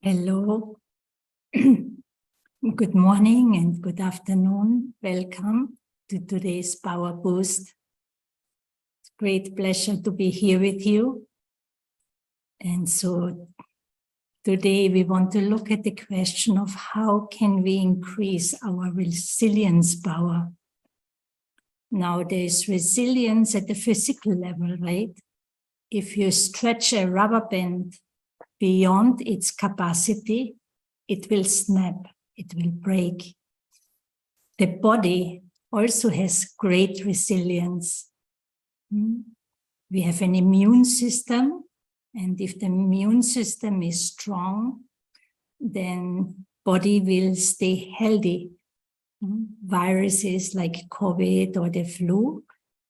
Hello, good morning and good afternoon. Welcome to today's Power Boost. It's a great pleasure to be here with you. And so today we want to look at the question of how can we increase our resilience power. Now there's resilience at the physical level, right? If you stretch a rubber band beyond its capacity, it will snap, it will break. The body also has great resilience. We have an immune system, and if the immune system is strong, then body will stay healthy. Viruses like COVID or the flu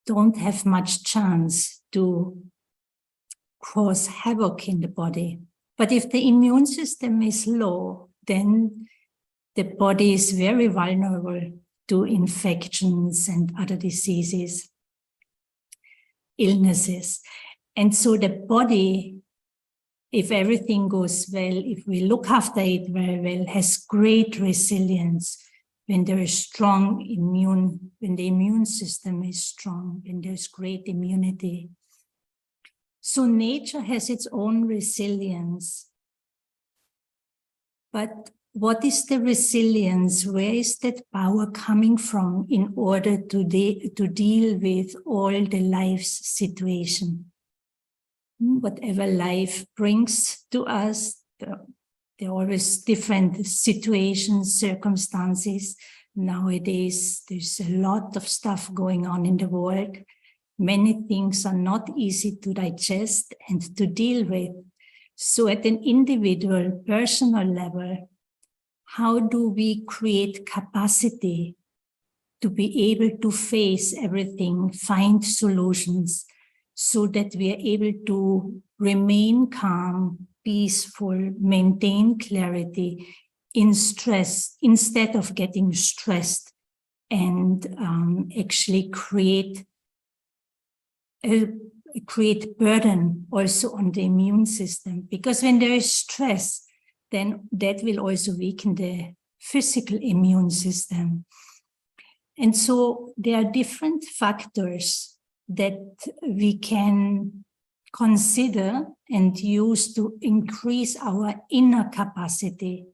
don't have much chance to cause havoc in the body. But if the immune system is low, then the body is very vulnerable to infections and other diseases, illnesses. And so the body, if everything goes well, if we look after it very well, has great resilience when there is strong when the immune system is strong, when there's great immunity. So nature has its own resilience. But what is the resilience? Where is that power coming from in order to deal with all the life's situation? Whatever life brings to us, there are always different situations, circumstances. Nowadays, there's a lot of stuff going on in the world. Many things are not easy to digest and to deal with. So at an individual, personal level, how do we create capacity to be able to face everything, find solutions, so that we are able to remain calm, peaceful, maintain clarity in stress, instead of getting stressed and actually create burden also on the immune system. Because when there is stress, then that will also weaken the physical immune system. And so there are different factors that we can consider and use to increase our inner capacity.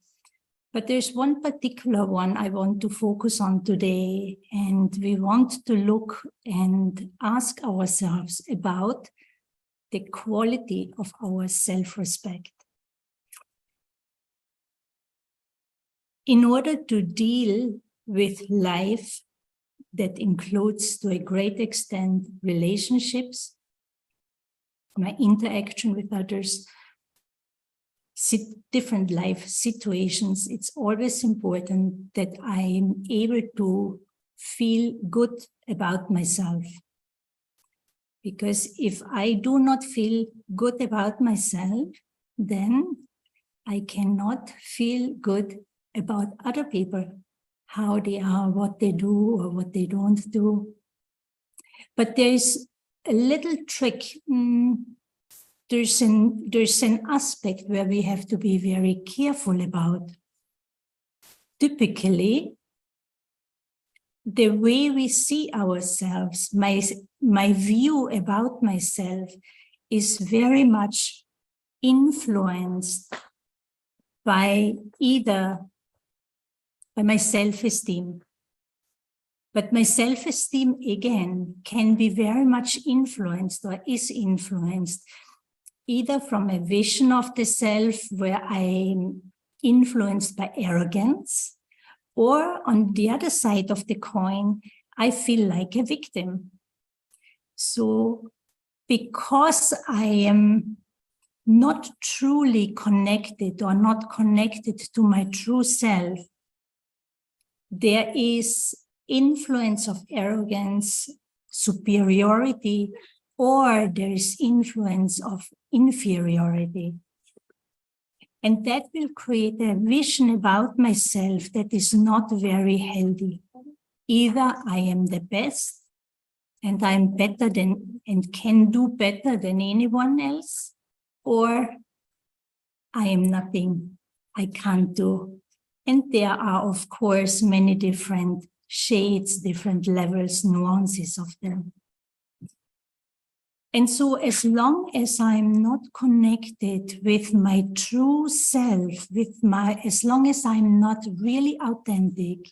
But there's one particular one I want to focus on today, and we want to look and ask ourselves about the quality of our self-respect. In order to deal with life that includes, to a great extent, relationships, my interaction with others, different life situations, it's always important that I'm able to feel good about myself. Because if I do not feel good about myself, then I cannot feel good about other people, how they are, what they do or what they don't do. But there's a little trick. There's an aspect where we have to be very careful about. Typically, the way we see ourselves, my view about myself is very much influenced by my self-esteem. But my self-esteem, again, can be very much influenced or is influenced either from a vision of the self where I'm influenced by arrogance, or on the other side of the coin, I feel like a victim. So because I am not truly connected or not connected to my true self, there is influence of arrogance, superiority, or there is influence of inferiority. And that will create a vision about myself that is not very healthy. Either I am the best and I'm better than and can do better than anyone else, or I am nothing I can't do. And there are, of course, many different shades, different levels, nuances of them. And so as long as I'm not connected with my true self, as long as I'm not really authentic,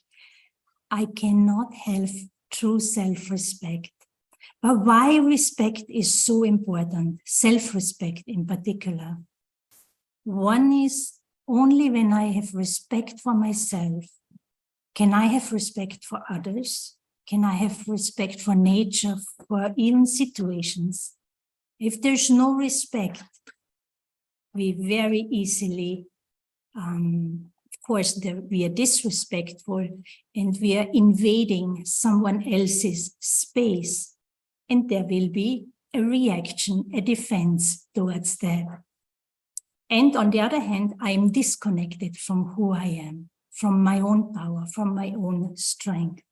I cannot have true self-respect. But why respect is so important, self-respect in particular. One is only when I have respect for myself, can I have respect for others? Can I have respect for nature, for even situations? If there's no respect, we very easily, of course, we are disrespectful and we are invading someone else's space. And there will be a reaction, a defense towards that. And on the other hand, I am disconnected from who I am, from my own power, from my own strength.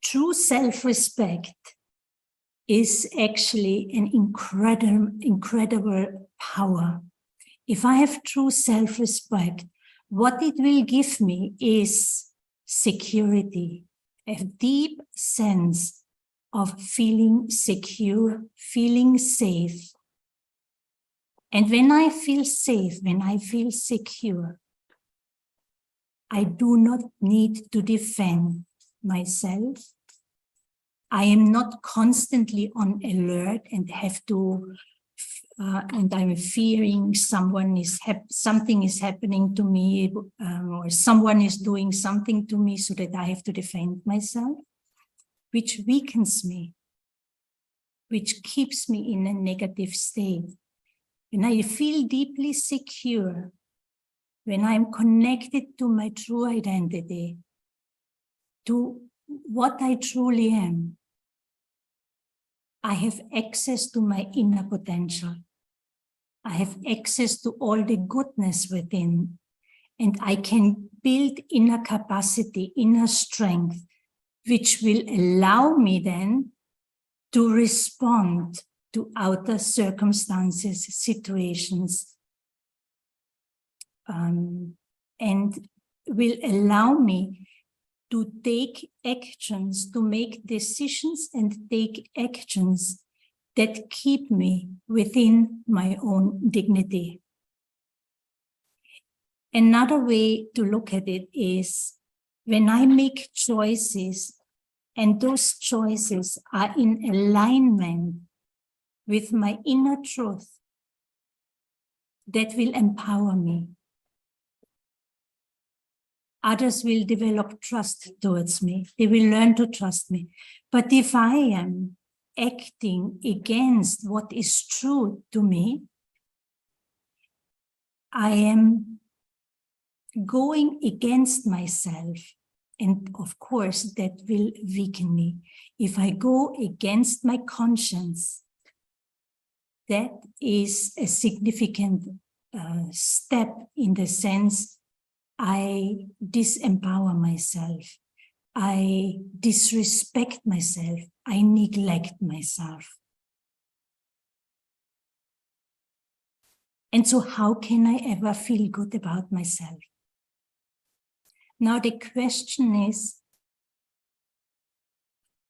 True self-respect is actually an incredible power. If I have true self-respect, what it will give me is security, a deep sense of feeling secure, feeling safe. And when I feel safe, when I feel secure, I do not need to defend myself. I am not constantly on alert and have to, and I'm fearing something is happening to me, or someone is doing something to me so that I have to defend myself, which weakens me, which keeps me in a negative state. When I feel deeply secure, when I'm connected to my true identity, to what I truly am, I have access to my inner potential. I have access to all the goodness within, and I can build inner capacity, inner strength, which will allow me then to respond to outer circumstances, situations, and will allow me to take actions, to make decisions and take actions that keep me within my own dignity. Another way to look at it is when I make choices and those choices are in alignment with my inner truth, that will empower me. Others will develop trust towards me. They will learn to trust me. But if I am acting against what is true to me, I am going against myself. And of course, that will weaken me. If I go against my conscience, that is a significant step in the sense I disempower myself, I disrespect myself, I neglect myself. And so how can I ever feel good about myself? Now the question is,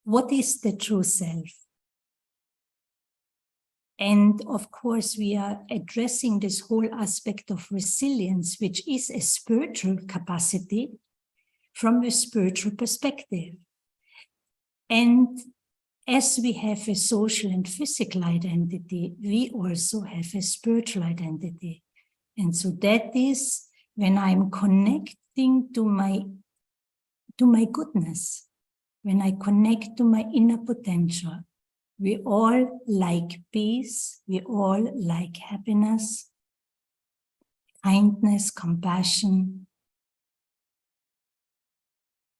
what is the true self? And of course, we are addressing this whole aspect of resilience, which is a spiritual capacity from a spiritual perspective. And as we have a social and physical identity, we also have a spiritual identity. And so that is when I'm connecting to my goodness, when I connect to my inner potential. We all like peace, we all like happiness, kindness, compassion.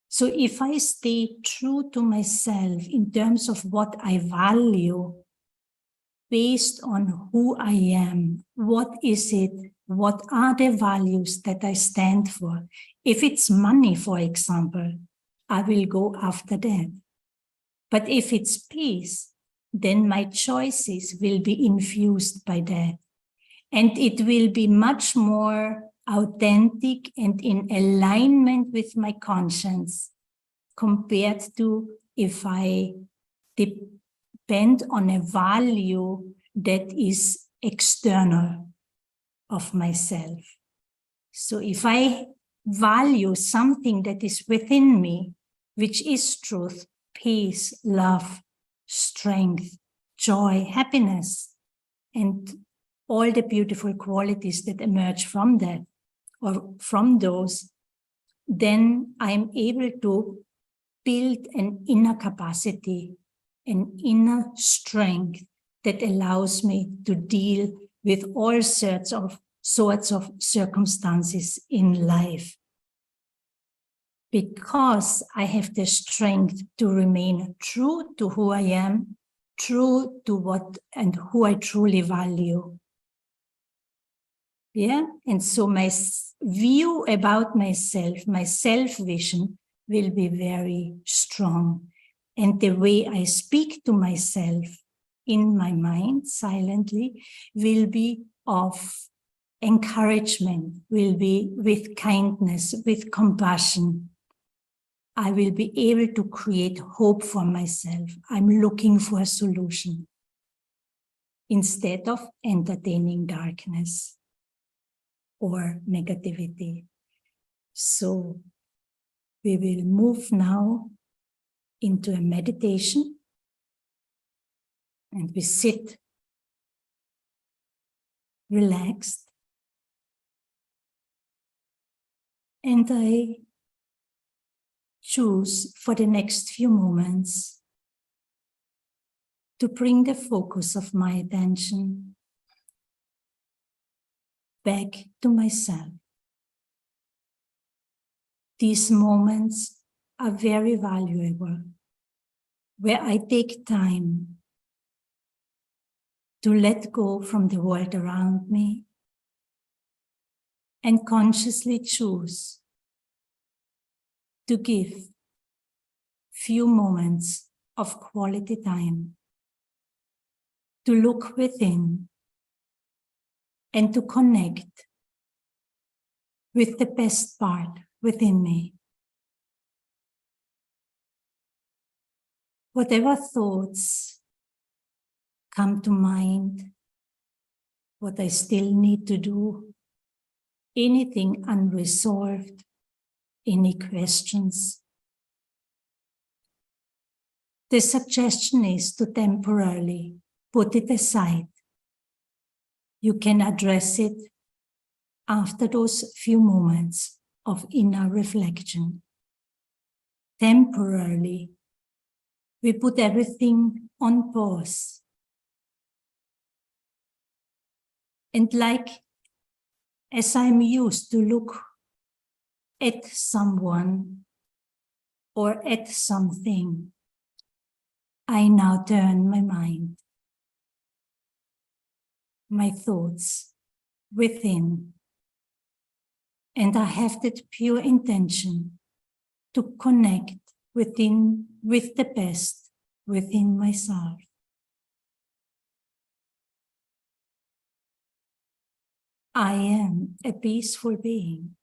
So if I stay true to myself in terms of what I value, based on who I am, what is it, what are the values that I stand for? If it's money, for example, I will go after that. But if it's peace, then my choices will be infused by that. And it will be much more authentic and in alignment with my conscience compared to if I depend on a value that is external of myself. So if I value something that is within me, which is truth, peace, love, strength, joy, happiness, and all the beautiful qualities that emerge from that or from those, then I'm able to build an inner capacity, an inner strength that allows me to deal with all sorts of circumstances in life. Because I have the strength to remain true to who I am, true to what and who I truly value. Yeah, and so my view about myself, my self-vision will be very strong. And the way I speak to myself in my mind silently will be of encouragement, will be with kindness, with compassion. I will be able to create hope for myself. I'm looking for a solution instead of entertaining darkness or negativity. So we will move now into a meditation, and we sit relaxed, and I choose for the next few moments to bring the focus of my attention back to myself. These moments are very valuable, where I take time to let go from the world around me and consciously choose to give few moments of quality time to look within and to connect with the best part within me. Whatever thoughts come to mind, what I still need to do, anything unresolved, any questions. The suggestion is to temporarily put it aside. You can address it after those few moments of inner reflection. Temporarily, we put everything on pause. And like as I'm used to look at someone or at something, I now turn my mind, my thoughts within, and I have that pure intention to connect with the best within myself. I am a peaceful being.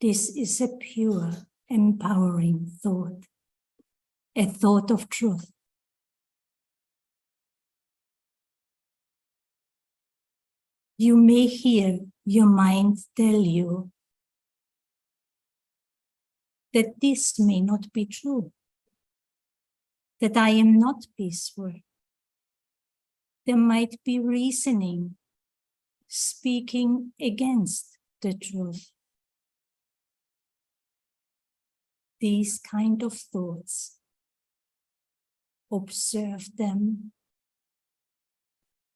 This is a pure, empowering thought, a thought of truth. You may hear your mind tell you that this may not be true, that I am not peaceful. There might be reasoning speaking against the truth. These kind of thoughts, observe them,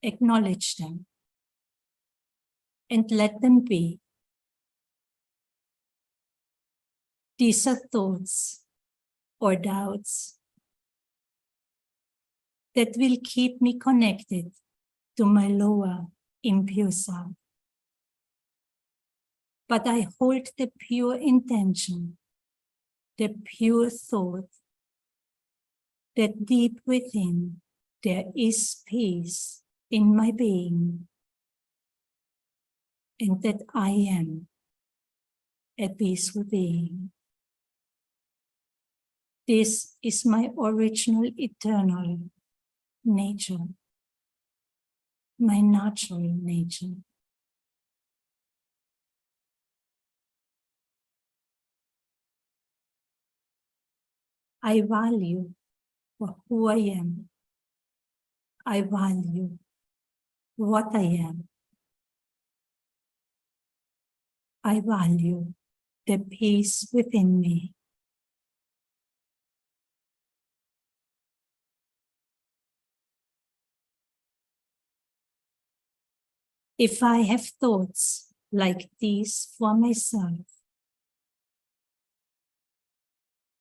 acknowledge them, and let them be. These are thoughts or doubts that will keep me connected to my lower impure self. But I hold the pure intention, the pure thought that deep within there is peace in my being, and that I am a peaceful being. This is my original eternal nature, my natural nature. I value for who I am. I value what I am. I value the peace within me. If I have thoughts like these for myself,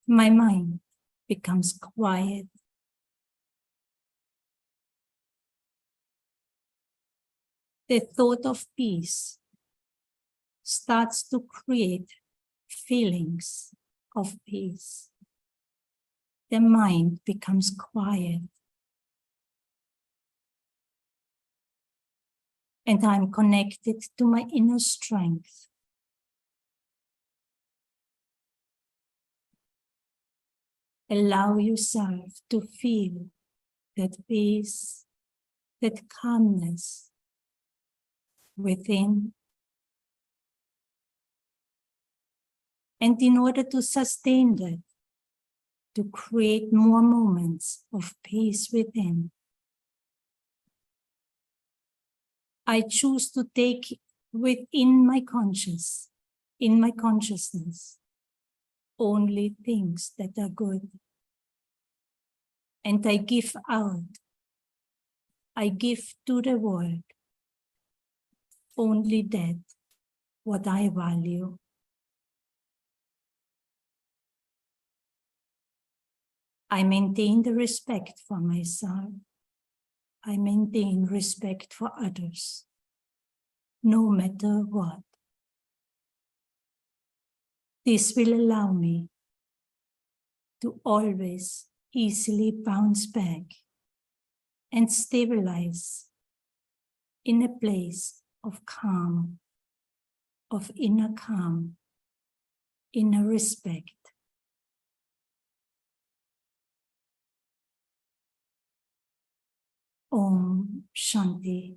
my mind becomes quiet. The thought of peace starts to create feelings of peace. The mind becomes quiet. And I'm connected to my inner strength. Allow yourself to feel that peace, that calmness within. And in order to sustain that, to create more moments of peace within, I choose to take within my consciousness, only things that are good. And I give out, I give to the world only that what I value. I maintain the respect for myself. I maintain respect for others, no matter what. This will allow me to always easily bounce back and stabilize in a place of calm, of inner calm, inner respect. Om Shanti.